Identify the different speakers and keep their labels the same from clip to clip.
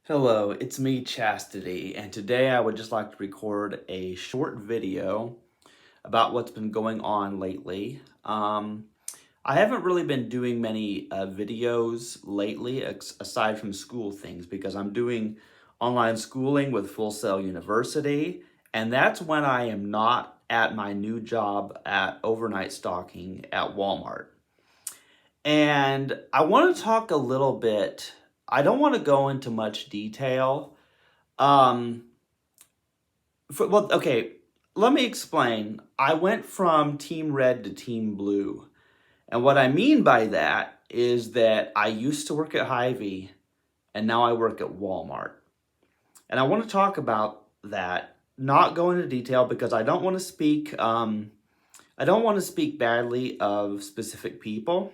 Speaker 1: Hello, it's me, Chastity, and today I would just like to record a short video about what's been going on lately. I haven't really been doing many videos lately, aside from school things, because I'm doing online schooling with Full Sail University, and that's when I am not at my new job at overnight stocking at Walmart. And I want to talk a little bit. I don't want to go into much detail. Um, okay, let me explain. I went from Team Red to Team Blue. And what I mean by that is that I used to work at Hy-Vee and now I work at Walmart. And I want to talk about that, not go into detail because I don't want to speak badly of specific people.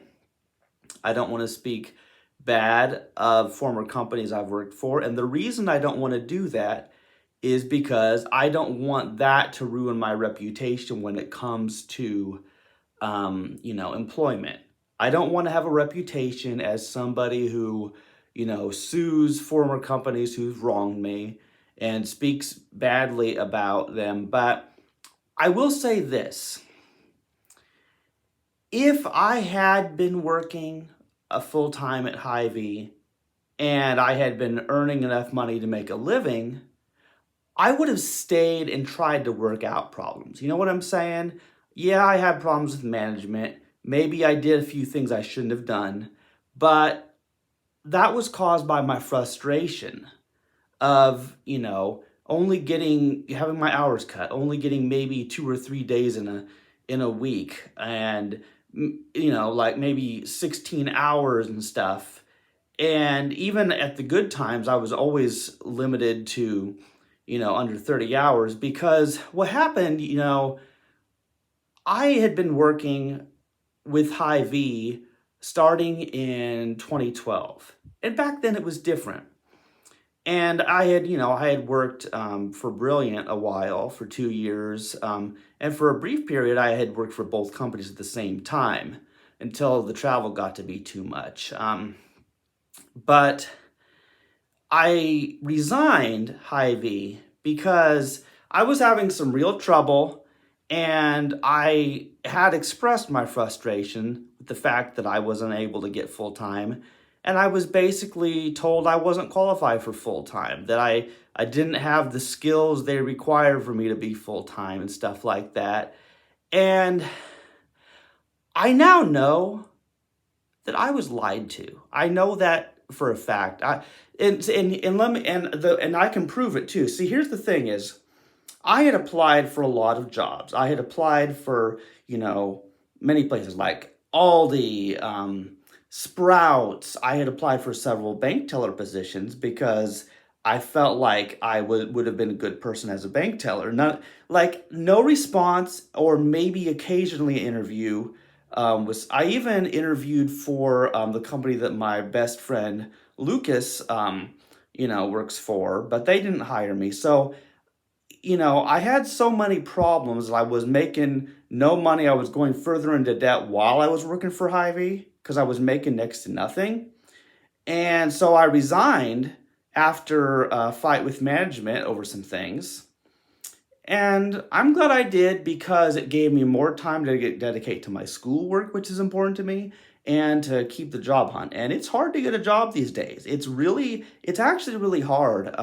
Speaker 1: I don't want to speak bad of former companies I've worked for. And the reason I don't want to do that is because I don't want that to ruin my reputation when it comes to, employment. I don't want to have a reputation as somebody who, sues former companies who've wronged me and speaks badly about them. But I will say this. If I had been working a full time at Hy-Vee and I had been earning enough money to make a living, I would have stayed and tried to work out problems. You know what I'm saying? Yeah, I had problems with management. Maybe I did a few things I shouldn't have done, but that was caused by my frustration of, only having my hours cut, only getting maybe 2 or 3 days in a week, and like maybe 16 hours and stuff. And even at the good times, I was always limited to, under 30 hours because what happened, I had been working with Hy-Vee starting in 2012. And back then it was different. And I had worked for Brilliant a while, for 2 years. And for a brief period, I had worked for both companies at the same time until the travel got to be too much. But I resigned Hy-Vee because I was having some real trouble and I had expressed my frustration with the fact that I wasn't able to get full time. And I was basically told I wasn't qualified for full time, that I didn't have the skills they required for me to be full time and stuff like that. And I now know that I was lied to. I know that for a fact. And I can prove it too. See, here's the thing is I had applied for a lot of jobs. I had applied for, many places like Aldi, Sprouts. I had applied for several bank teller positions because I felt like I would have been a good person as a bank teller. Not like no response or maybe occasionally interview. I even interviewed for the company that my best friend Lucas, works for, but they didn't hire me. So, I had so many problems. I was making no money. I was going further into debt while I was working for Hy-Vee because I was making next to nothing. And so I resigned after a fight with management over some things. And I'm glad I did because it gave me more time to dedicate to my schoolwork, which is important to me, and to keep the job hunt. And it's hard to get a job these days. It's actually really hard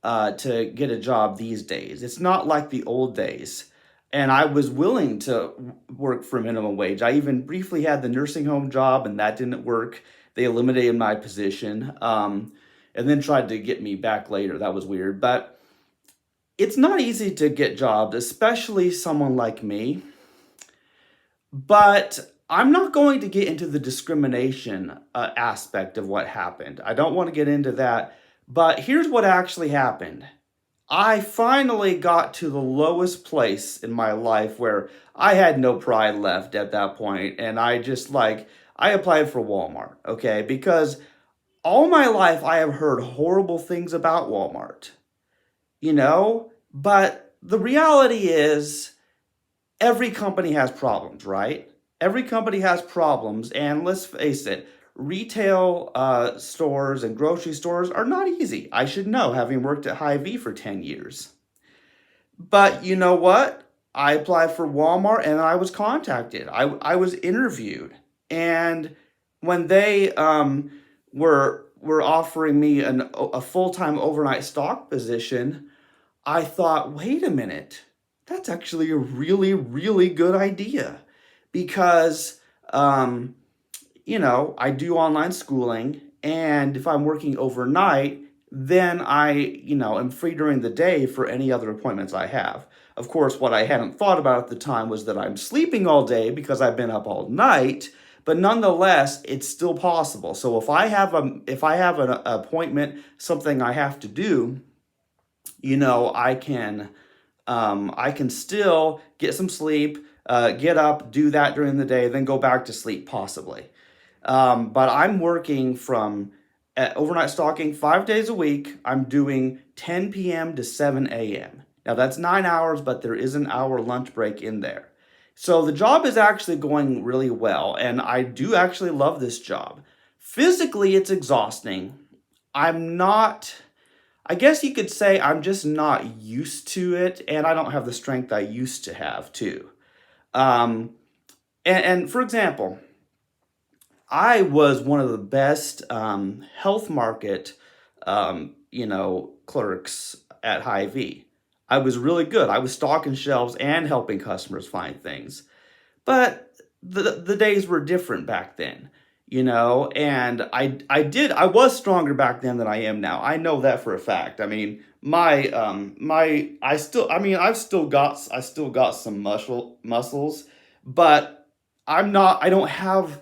Speaker 1: to get a job these days. It's not like the old days. And I was willing to work for minimum wage. I even briefly had the nursing home job, and that didn't work. They eliminated my position, and then tried to get me back later. That was weird. But it's not easy to get jobs, especially someone like me. But I'm not going to get into the discrimination aspect of what happened. I don't want to get into that. But here's what actually happened. I finally got to the lowest place in my life where I had no pride left at that point, and I applied for Walmart, okay? Because all my life I have heard horrible things about Walmart. But the reality is every company has problems, right? Every company has problems, and let's face it, retail stores and grocery stores are not easy. I should know, having worked at Hy-Vee for 10 years. But you know what? I applied for Walmart and I was contacted. I was interviewed. And when they were offering me a full-time overnight stock position, I thought, wait a minute, that's actually a really, really good idea because, I do online schooling, and if I'm working overnight, then I, am free during the day for any other appointments I have. Of course, what I hadn't thought about at the time was that I'm sleeping all day because I've been up all night, but nonetheless, it's still possible. So if I have an appointment, something I have to do, I can still get some sleep, get up, do that during the day, then go back to sleep possibly. But I'm working from overnight stalking 5 days a week. I'm doing 10 p.m. to 7 a.m. Now that's 9 hours, but there is an hour lunch break in there. So the job is actually going really well, and I do actually love this job. Physically, it's exhausting. I'm not, I guess you could say I'm just not used to it, and I don't have the strength I used to have too. Um, and for example, I was one of the best health market, clerks at Hy-Vee. I was really good. I was stocking shelves and helping customers find things. But the days were different back then, and I was stronger back then than I am now. I know that for a fact. I mean, I still got some muscles, but I don't have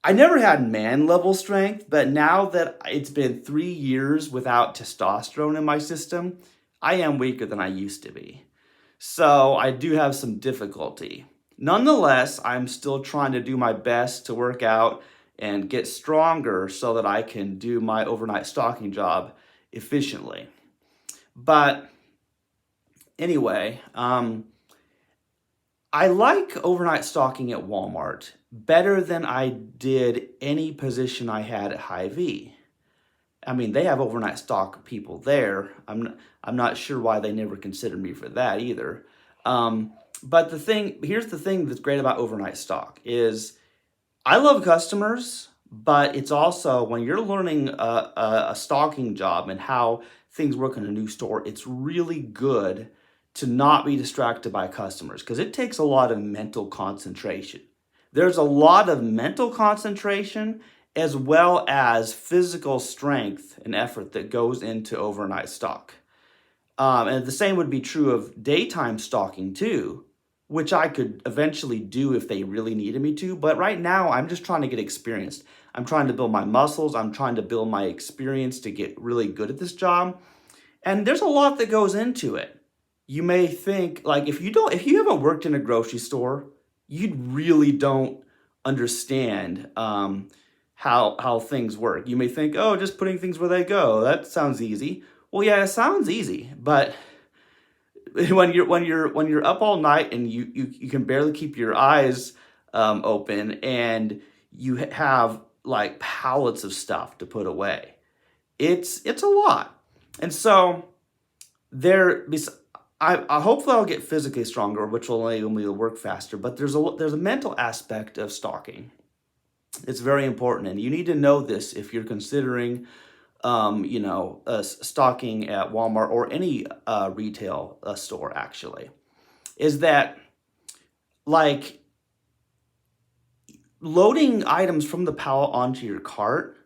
Speaker 1: I never had man level strength, but now that it's been 3 years without testosterone in my system, I am weaker than I used to be. So I do have some difficulty. Nonetheless, I'm still trying to do my best to work out and get stronger so that I can do my overnight stalking job efficiently. But anyway, I like overnight stalking at Walmart better than I did any position I had at Hy-Vee. I mean, they have overnight stock people there. I'm not sure why they never considered me for that either. But here's the thing that's great about overnight stock is I love customers, but it's also when you're learning a stalking job and how things work in a new store, it's really good to not be distracted by customers because it takes a lot of mental concentration. There's a lot of mental concentration as well as physical strength and effort that goes into overnight stock. And the same would be true of daytime stalking too, which I could eventually do if they really needed me to. But right now, I'm just trying to get experienced. I'm trying to build my muscles. I'm trying to build my experience to get really good at this job. And there's a lot that goes into it. You may think, like, if you haven't worked in a grocery store, you really don't understand how things work. You may think, oh, just putting things where they go. That sounds easy. Well, yeah, it sounds easy, but when you're up all night and you can barely keep your eyes open and you have like pallets of stuff to put away, it's a lot. And so I hopefully I'll get physically stronger, which will enable me to work faster. But there's a mental aspect of stalking. It's very important, and you need to know this if you're considering, stalking at Walmart or any retail store. Actually, is that like loading items from the pallet onto your cart?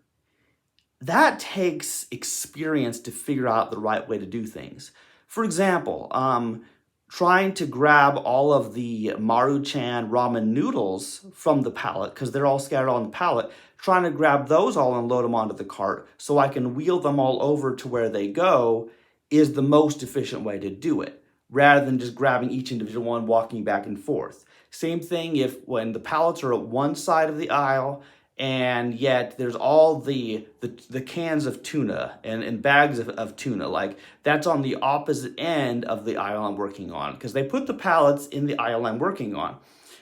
Speaker 1: That takes experience to figure out the right way to do things. For example, trying to grab all of the Maruchan ramen noodles from the pallet, because they're all scattered on the pallet, trying to grab those all and load them onto the cart so I can wheel them all over to where they go is the most efficient way to do it, rather than just grabbing each individual one, walking back and forth. Same thing when the pallets are at one side of the aisle, and yet there's all the cans of tuna and bags of tuna. Like, that's on the opposite end of the aisle I'm working on because they put the pallets in the aisle I'm working on.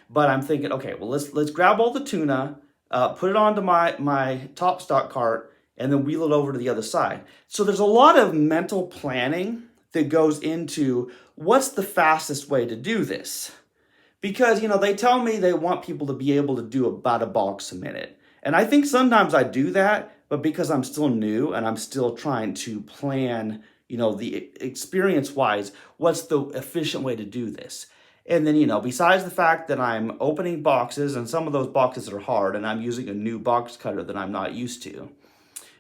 Speaker 1: But I'm thinking, okay, well, let's grab all the tuna, put it onto my top stock cart, and then wheel it over to the other side. So there's a lot of mental planning that goes into what's the fastest way to do this. Because, they tell me they want people to be able to do about a box a minute. And I think sometimes I do that, but because I'm still new and I'm still trying to plan, the experience wise, what's the efficient way to do this? And then, besides the fact that I'm opening boxes and some of those boxes are hard and I'm using a new box cutter that I'm not used to,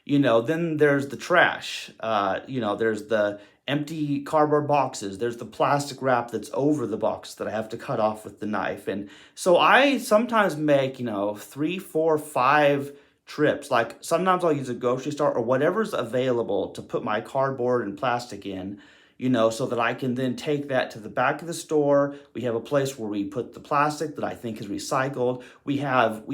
Speaker 1: then there's the trash. There's the empty cardboard boxes. There's the plastic wrap that's over the box that I have to cut off with the knife. And so I sometimes make, 3, 4, 5 trips. Like sometimes I'll use a grocery store or whatever's available to put my cardboard and plastic in, so that I can then take that to the back of the store. We have a place where we put the plastic that I think is recycled. We have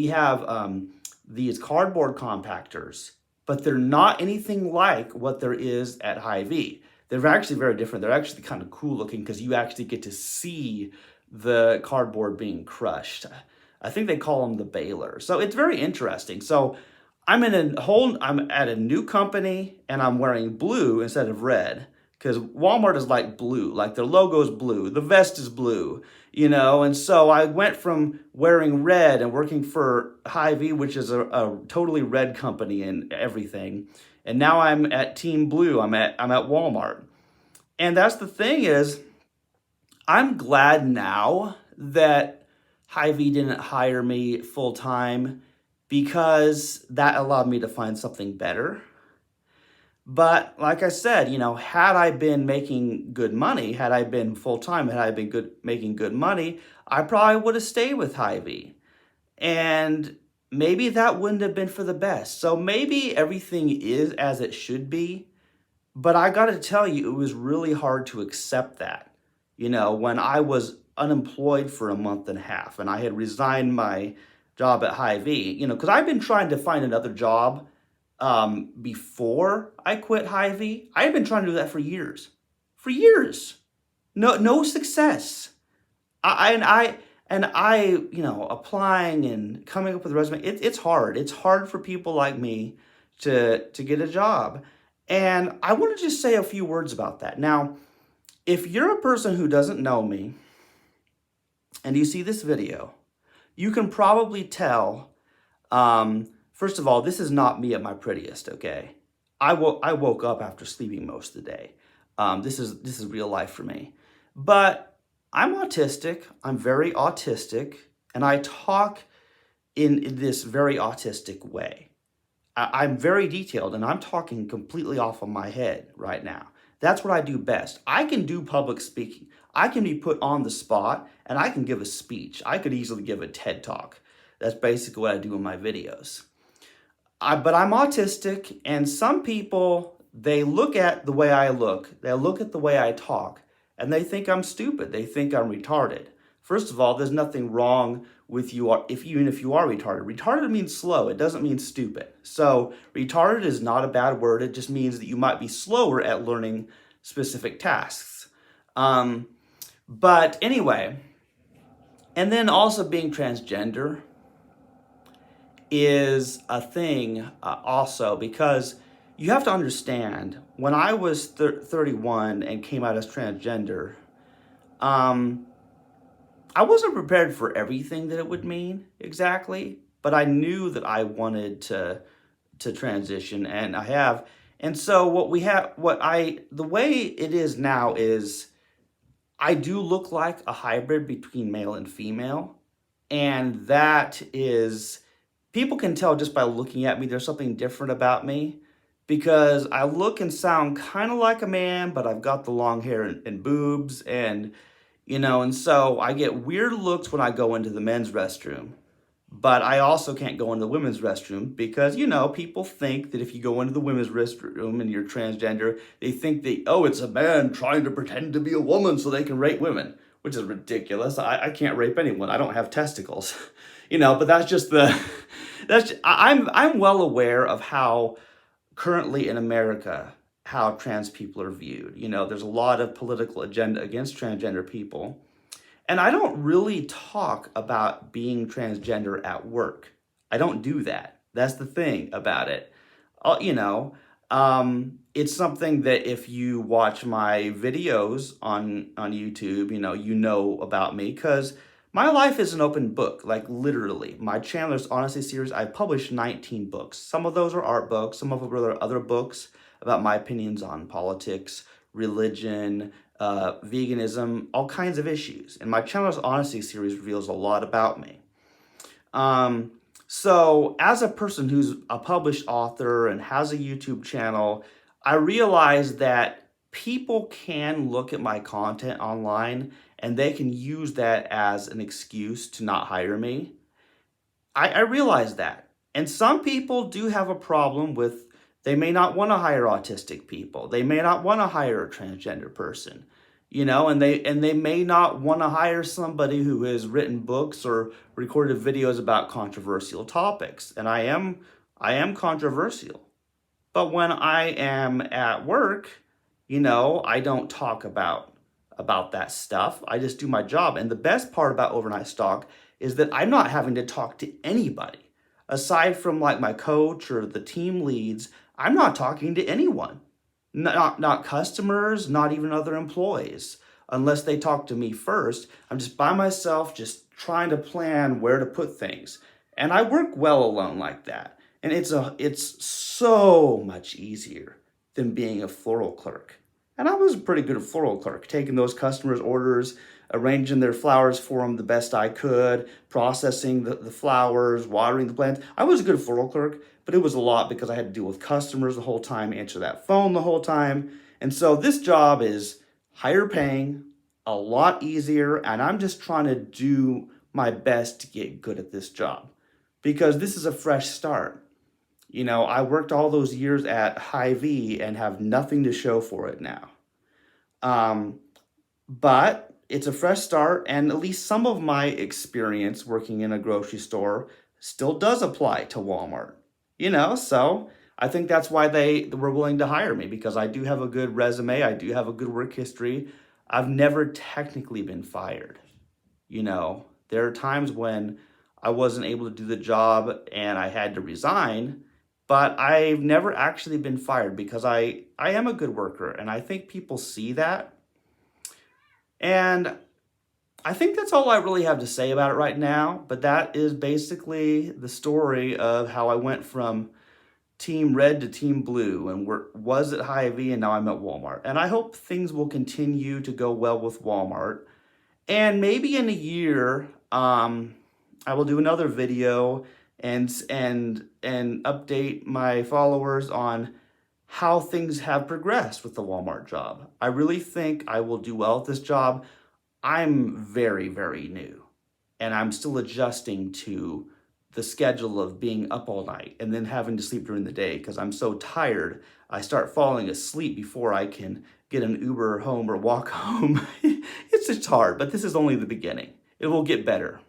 Speaker 1: these cardboard compactors, but they're not anything like what there is at Hy-Vee. They're actually very different. They're actually kind of cool looking because you actually get to see the cardboard being crushed. I think they call them the baler. So it's very interesting. So I'm at a new company and I'm wearing blue instead of red because Walmart is like blue, like their logo is blue, the vest is blue, and so I went from wearing red and working for Hy-Vee, which is a totally red company and everything, and now I'm at Team Blue. I'm at Walmart. And that's the thing is, I'm glad now that Hy-Vee didn't hire me full time because that allowed me to find something better. But like I said, had I been making good money, had I been full time, had I been making good money, I probably would have stayed with Hy-Vee. And maybe that wouldn't have been for the best. So maybe everything is as it should be. But I got to tell you, it was really hard to accept that. When I was unemployed for a month and a half and I had resigned my job at Hy-Vee, because I've been trying to find another job before I quit Hy-Vee. I had been trying to do that for years. For years. No success. I applying and coming up with a resume, it's hard. It's hard for people like me to get a job. And I want to just say a few words about that. Now, if you're a person who doesn't know me and you see this video, you can probably tell, first of all, this is not me at my prettiest, okay? I woke up after sleeping most of the day. This is real life for me. But I'm autistic. I'm very autistic, and I talk in this very autistic way. I'm very detailed, and I'm talking completely off of my head right now. That's what I do best. I can do public speaking. I can be put on the spot, and I can give a speech. I could easily give a TED Talk. That's basically what I do in my videos. But I'm autistic, and some people, they look at the way I look, they look at the way I talk, and they think I'm stupid. They think I'm retarded. First of all, there's nothing wrong with you even if you are retarded. Retarded means slow. It doesn't mean stupid. So retarded is not a bad word. It just means that you might be slower at learning specific tasks. But anyway, and then also being transgender is a thing also because you have to understand, when I was 31 and came out as transgender, I wasn't prepared for everything that it would mean exactly, but I knew that I wanted to transition, and I have. And so the way it is now is I do look like a hybrid between male and female, and that is, people can tell just by looking at me there's something different about me, because I look and sound kind of like a man, but I've got the long hair and boobs, and and so I get weird looks when I go into the men's restroom. But I also can't go into the women's restroom because, people think that if you go into the women's restroom and you're transgender, they think that, oh, it's a man trying to pretend to be a woman so they can rape women, which is ridiculous. I can't rape anyone. I don't have testicles, but that's just I'm well aware of how currently in America, how trans people are viewed. There's a lot of political agenda against transgender people. And I don't really talk about being transgender at work. I don't do that. That's the thing about it. You know, it's something that if you watch my videos on YouTube, you know about me because my life is an open book, like literally. My Chandler's Honesty series, I published 19 books. Some of those are art books, some of them are other books about my opinions on politics, religion, veganism, all kinds of issues. And my Chandler's Honesty series reveals a lot about me. So as a person who's a published author and has a YouTube channel, I realize that people can look at my content online and they can use that as an excuse to not hire me. I realize that. And some people do have a problem with, they may not want to hire autistic people. They may not want to hire a transgender person, and they may not want to hire somebody who has written books or recorded videos about controversial topics. And I am controversial. But when I am at work, I don't talk about that stuff. I just do my job. And the best part about Overnight Stock is that I'm not having to talk to anybody. Aside from like my coach or the team leads, I'm not talking to anyone. Not customers, not even other employees. Unless they talk to me first, I'm just by myself, just trying to plan where to put things. And I work well alone like that. And it's so much easier than being a floral clerk. And I was a pretty good floral clerk, taking those customers' orders, arranging their flowers for them the best I could, processing the flowers, watering the plants. I was a good floral clerk, but it was a lot because I had to deal with customers the whole time, answer that phone the whole time. And so this job is higher paying, a lot easier, and I'm just trying to do my best to get good at this job because this is a fresh start. I worked all those years at Hy-Vee and have nothing to show for it now. But it's a fresh start, and at least some of my experience working in a grocery store still does apply to Walmart. So I think that's why they were willing to hire me, because I do have a good resume, I do have a good work history. I've never technically been fired. There are times when I wasn't able to do the job and I had to resign, but I've never actually been fired because I am a good worker, and I think people see that. And I think that's all I really have to say about it right now, but that is basically the story of how I went from Team Red to Team Blue and was at Hy-Vee, and now I'm at Walmart. And I hope things will continue to go well with Walmart. And maybe in a year, I will do another video and update my followers on how things have progressed with the Walmart job. I really think I will do well at this job. I'm very, very new, and I'm still adjusting to the schedule of being up all night and then having to sleep during the day because I'm so tired. I start falling asleep before I can get an Uber home or walk home. It's just hard, but this is only the beginning. It will get better.